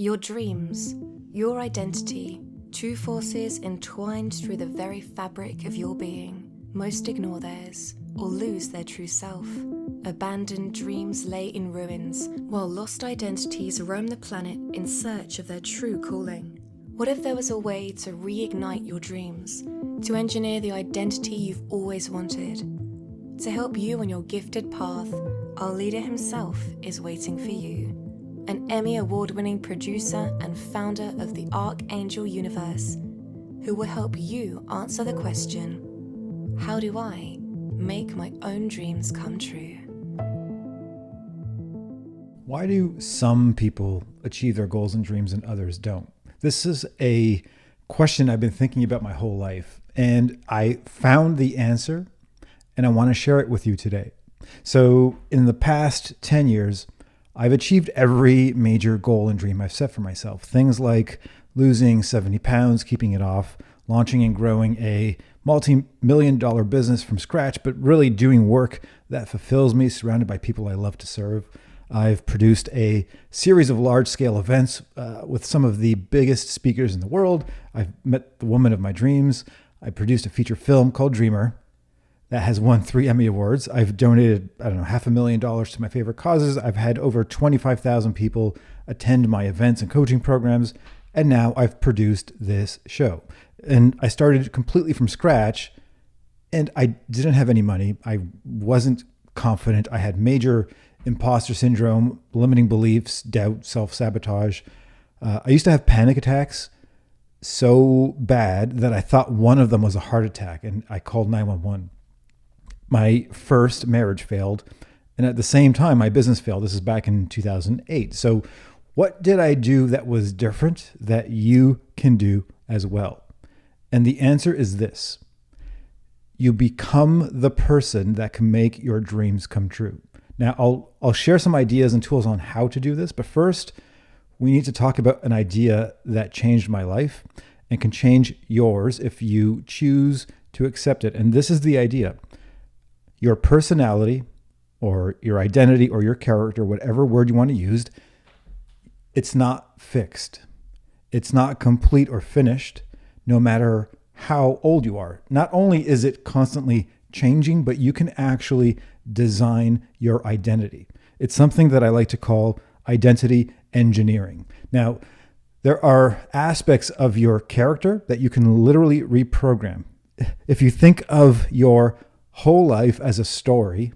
Your dreams, your identity, two forces entwined through the very fabric of your being. Most ignore theirs or lose their true self. Abandoned dreams lay in ruins, while lost identities roam the planet in search of their true calling. What if there was a way to reignite your dreams, to engineer the identity you've always wanted? To help you on your gifted path, our leader himself is waiting for you. An Emmy award-winning producer and founder of the Archangel Universe, who will help you answer the question, how do I make my own dreams come true? Why do some people achieve their goals and dreams and others don't? This is a question I've been thinking about my whole life, and I found the answer, and I want to share it with you today. So in the past 10 years, I've achieved every major goal and dream I've set for myself. Things like losing 70 pounds, keeping it off, launching and growing a multi-million-dollar business from scratch, but really doing work that fulfills me, surrounded by people I love to serve. I've produced a series of large-scale events with some of the biggest speakers in the world. I've met the woman of my dreams. I produced a feature film called Dreamer that has won 3 Emmy Awards. I've donated, $500,000 to my favorite causes. I've had over 25,000 people attend my events and coaching programs. And now I've produced this show. And I started completely from scratch, and I didn't have any money. I wasn't confident. I had major imposter syndrome, limiting beliefs, doubt, self-sabotage. I used to have panic attacks so bad that I thought one of them was a heart attack, and I called 911. My first marriage failed, and at the same time, my business failed. This is back in 2008. So what did I do that was different that you can do as well? And the answer is this. You become the person that can make your dreams come true. Now, I'll share some ideas and tools on how to do this, but first, we need to talk about an idea that changed my life and can change yours if you choose to accept it. And this is the idea. Your personality or your identity or your character, whatever word you want to use, it's not fixed. It's not complete or finished, no matter how old you are. Not only is it constantly changing, but you can actually design your identity. It's something that I like to call identity engineering. Now, there are aspects of your character that you can literally reprogram. If you think of your whole life as a story,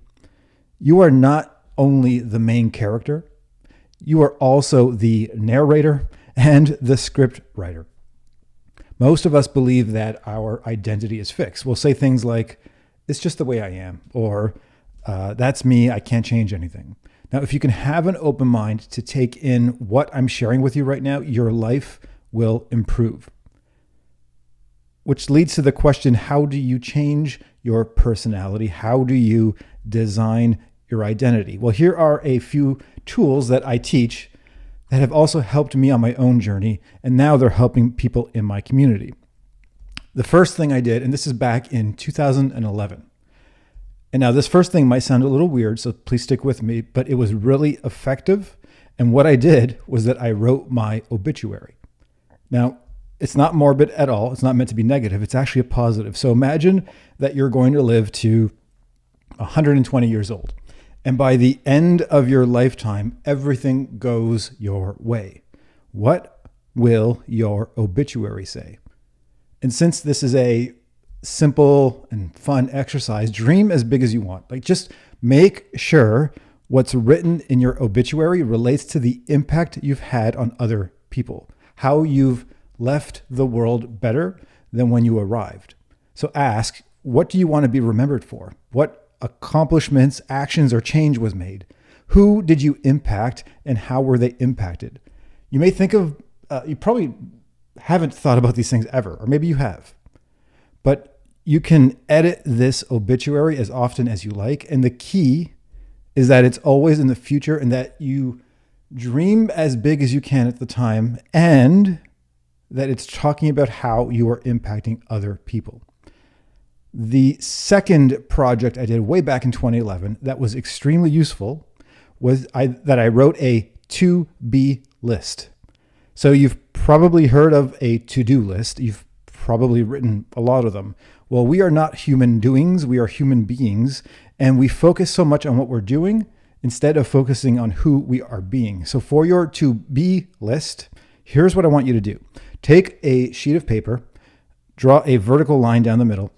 you are not only the main character, you are also the narrator and the script writer. Most of us believe that our identity is fixed. We'll say things like, it's just the way I am, or that's me, I can't change anything. Now, if you can have an open mind to take in what I'm sharing with you right now, your life will improve. Which leads to the question, how do you change your personality? How do you design your identity? Well, here are a few tools that I teach that have also helped me on my own journey, and now they're helping people in my community. The first thing I did, and this is back in 2011. And now this first thing might sound a little weird, so please stick with me, but it was really effective. And what I did was that I wrote my obituary. Now, it's not morbid at all. It's not meant to be negative. It's actually a positive. So imagine that you're going to live to 120 years old. And by the end of your lifetime, everything goes your way. What will your obituary say? And since this is a simple and fun exercise, dream as big as you want. Like, just make sure what's written in your obituary relates to the impact you've had on other people, how you've left the world better than when you arrived. So ask, what do you want to be remembered for? What accomplishments, actions, or change was made? Who did you impact and how were they impacted? You may think of, you probably haven't thought about these things ever, or maybe you have, but you can edit this obituary as often as you like. And the key is that it's always in the future and that you dream as big as you can at the time, and that it's talking about how you are impacting other people. The second project I did way back in 2011 that was extremely useful was that I wrote a to-be list. So you've probably heard of a to-do list. You've probably written a lot of them. Well, we are not human doings. We are human beings. And we focus so much on what we're doing instead of focusing on who we are being. So for your to-be list, here's what I want you to do. Take a sheet of paper, draw a vertical line down the middle.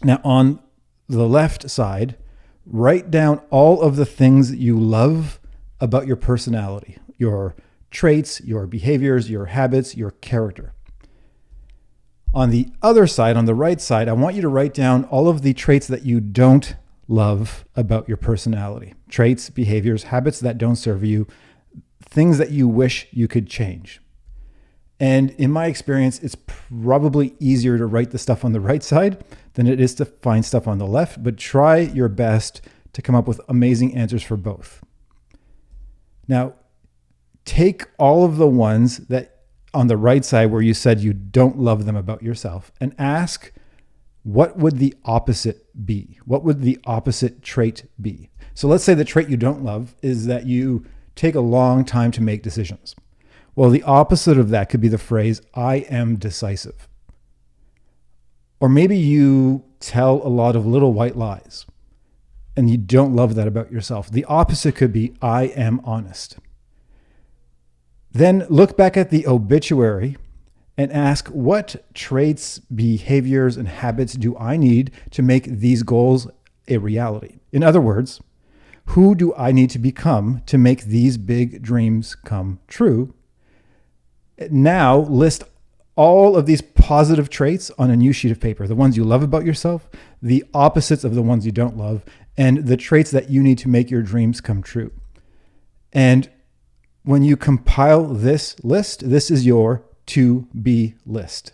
Now on the left side, write down all of the things that you love about your personality, your traits, your behaviors, your habits, your character. On the other side, on the right side, I want you to write down all of the traits that you don't love about your personality. Traits, behaviors, habits that don't serve you, things that you wish you could change. And in my experience, it's probably easier to write the stuff on the right side than it is to find stuff on the left, but try your best to come up with amazing answers for both. Now, take all of the ones that on the right side where you said you don't love them about yourself and ask, what would the opposite be? What would the opposite trait be? So let's say the trait you don't love is that you take a long time to make decisions. Well, the opposite of that could be the phrase, I am decisive. Or maybe you tell a lot of little white lies and you don't love that about yourself. The opposite could be, I am honest. Then look back at the obituary and ask, what traits, behaviors, and habits do I need to make these goals a reality? In other words, who do I need to become to make these big dreams come true? Now list all of these positive traits on a new sheet of paper, the ones you love about yourself, the opposites of the ones you don't love, and the traits that you need to make your dreams come true. And when you compile this list, this is your to-be list.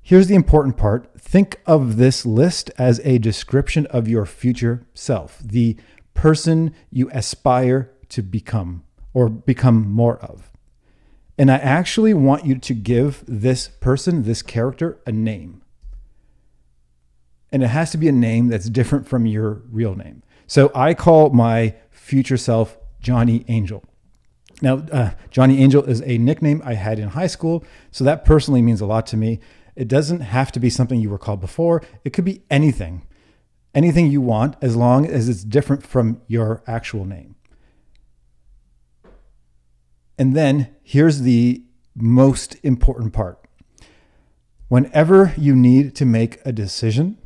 Here's the important part. Think of this list as a description of your future self, the person you aspire to become or become more of. And I actually want you to give this person, this character, a name. And it has to be a name that's different from your real name. So I call my future self Johnny Angel. Now, Johnny Angel is a nickname I had in high school, so that personally means a lot to me. It doesn't have to be something you were called before. It could be anything you want, as long as it's different from your actual name. And then here's the most important part. Whenever you need to make a decision,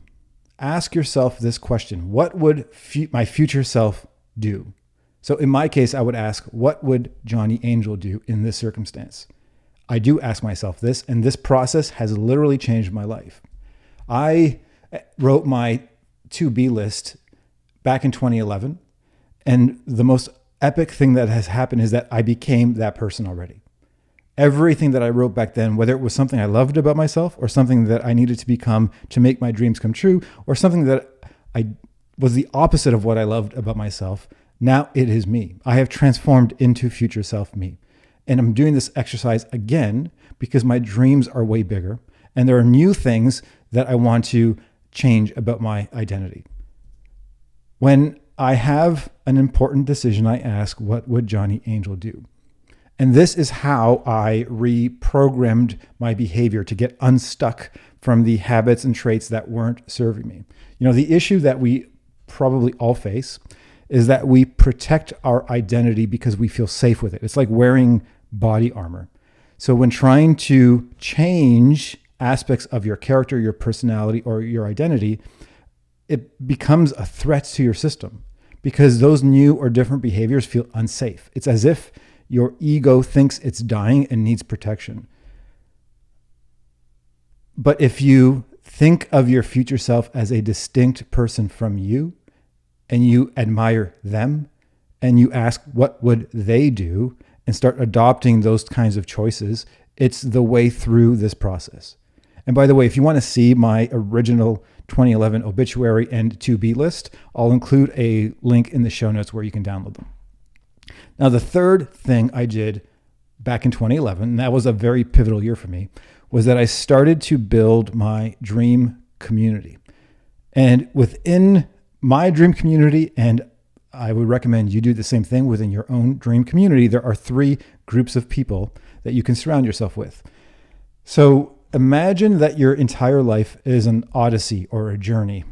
ask yourself this question: what would my future self do? So in my case, I would ask, what would Johnny Angel do in this circumstance? I do ask myself this, and this process has literally changed my life. I wrote my to-be list back in 2011, and the most epic thing that has happened is that I became that person already. Everything that I wrote back then, whether it was something I loved about myself or something that I needed to become to make my dreams come true, or something that I was the opposite of what I loved about myself, now it is me. I have transformed into future self me. And I'm doing this exercise again because my dreams are way bigger and there are new things that I want to change about my identity. When I have an important decision, I ask, what would Johnny Angel do? And this is how I reprogrammed my behavior to get unstuck from the habits and traits that weren't serving me. You know, the issue that we probably all face is that we protect our identity because we feel safe with it. It's like wearing body armor. So when trying to change aspects of your character, your personality, or your identity, it becomes a threat to your system because those new or different behaviors feel unsafe. It's as if your ego thinks it's dying and needs protection. But if you think of your future self as a distinct person from you, and you admire them, and you ask, what would they do, and start adopting those kinds of choices, it's the way through this process. And by the way, if you want to see my original 2011 obituary and to-be list, I'll include a link in the show notes where you can download them. Now, the third thing I did back in 2011, and that was a very pivotal year for me, was that I started to build my dream community. And within my dream community and I would recommend you do the same thing within your own dream community. There are 3 groups of people that you can surround yourself with. So imagine that your entire life is an odyssey or a journey,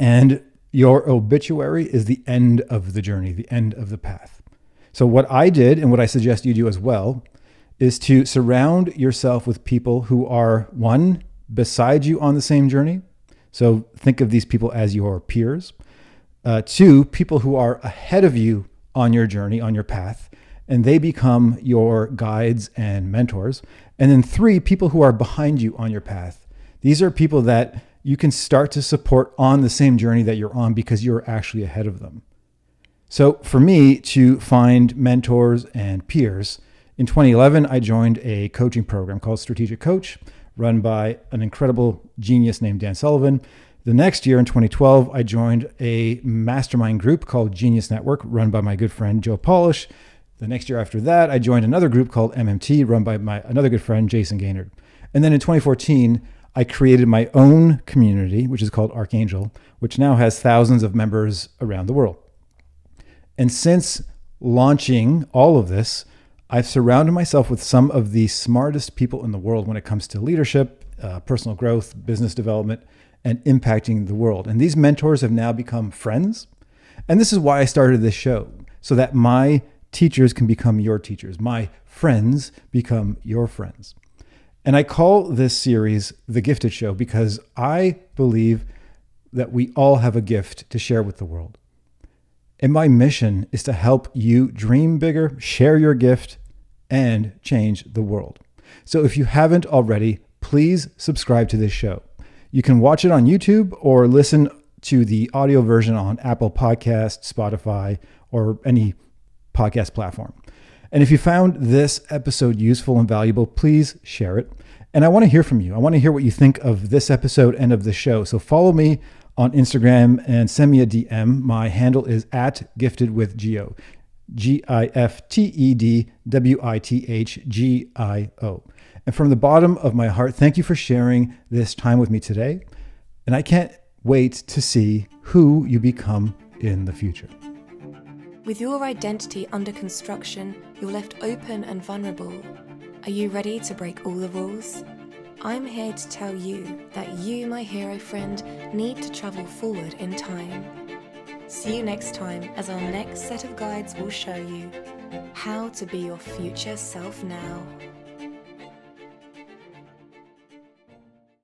and your obituary is the end of the journey, the end of the path. So what I did, and what I suggest you do as well, is to surround yourself with people who are, 1, beside you on the same journey. So think of these people as your peers. 2, people who are ahead of you on your journey, on your path, and they become your guides and mentors. And then 3, people who are behind you on your path. These are people that you can start to support on the same journey that you're on because you're actually ahead of them. So for me to find mentors and peers, in 2011, I joined a coaching program called Strategic Coach, run by an incredible genius named Dan Sullivan. The next year in 2012, I joined a mastermind group called Genius Network, run by my good friend, Joe Polish. The next year after that, I joined another group called MMT, run by another good friend, Jason Gaynard. And then in 2014, I created my own community, which is called Archangel, which now has thousands of members around the world. And since launching all of this, I've surrounded myself with some of the smartest people in the world when it comes to leadership, personal growth, business development, and impacting the world. And these mentors have now become friends. And this is why I started this show, so that my teachers can become your teachers. My friends become your friends. And I call this series The Gifted Show because I believe that we all have a gift to share with the world. And my mission is to help you dream bigger, share your gift, and change the world. So if you haven't already, please subscribe to this show. You can watch it on YouTube or listen to the audio version on Apple Podcasts, Spotify, or any podcast platform. And if you found this episode useful and valuable, please share it. And I want to hear from you. I want to hear what you think of this episode and of the show. So follow me on Instagram and send me a DM. My handle is @giftedwithgio, GIFTEDWITHGIO. And from the bottom of my heart, thank you for sharing this time with me today. And I can't wait to see who you become in the future. With your identity under construction, you're left open and vulnerable. Are you ready to break all the rules? I'm here to tell you that you, my hero friend, need to travel forward in time. See you next time as our next set of guides will show you how to be your future self now.